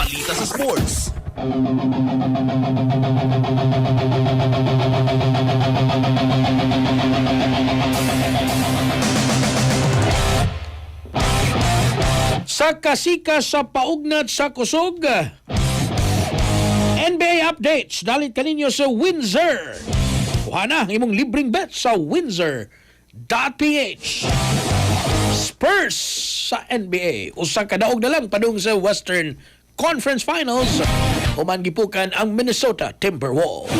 balita sa sports. Sa kasika sa paugnat sa kusog, NBA updates dalit kaninyo sa Windsor. Kuha na ang imong libreng bet sa Windsor.ph. Spurs sa NBA. Usa ka daog na lang padung sa Western Conference Finals. Human gipukan ang Minnesota Timberwolves.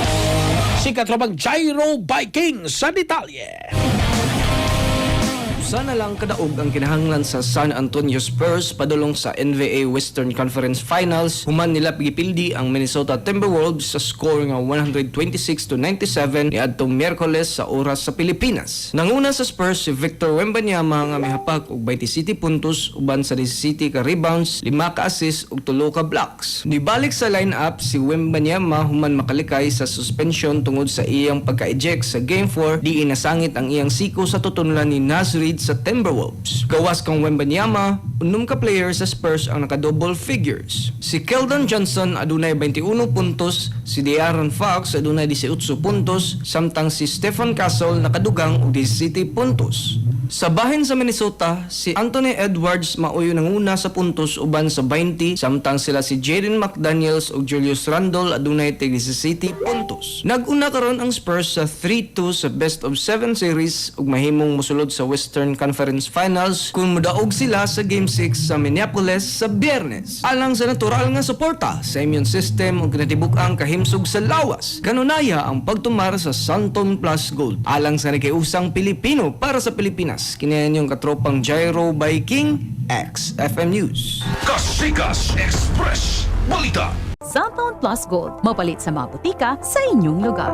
Sikat rabang Gyro Viking sa detalye. Sana lang kadaog ang kinahanglan sa San Antonio Spurs padulong sa NBA Western Conference Finals. Human nila pigipildi ang Minnesota Timberwolves sa score nga 126-97 niadtong Miyerkules sa oras sa Pilipinas. Nanguna sa Spurs si Victor Wembanyama nga mihapak og 27 puntos uban sa 17 ka rebounds, 5 ka assists ug 3 ka blocks. Nibalik sa lineup si Wembanyama human makalikay sa suspension tungod sa iyang pagka-eject sa Game 4 di inasangit ang iyang siko sa tutunulan ni Naz Reid sa Timberwolves. Gawas kang Wembanyama, 6 ka players sa Spurs ang naka-double figures. Si Keldon Johnson adunay 21 puntos, si De'Aaron Fox adunay 18 puntos, samtang si Stephen Castle nakadugang og 17 puntos. Sa bahin sa Minnesota, si Anthony Edwards maoyo nanguna sa puntos uban sa 20, samtang sila si Jaden McDaniels ug Julius Randle adunay tig 17 puntos. Nag-una karon ang Spurs sa 3-2 sa best of 7 series ug mahimong mosulod sa Western Conference Finals kung modaog sila sa Game 6 sa Minneapolis sa Biyernes. Alang sa natural nga suporta sa immune system ug kinatibuk-ang kahimsog sa lawas, kanunaya ang pagtumar sa Santon Plus Gold. Alang sa nakiusang Pilipino para sa Pilipinas, kinayan yung katropang Gyro Viking X FM News. Kasikas Express Balita. Santon Plus Gold, mapalit sa mga butika sa inyong lugar.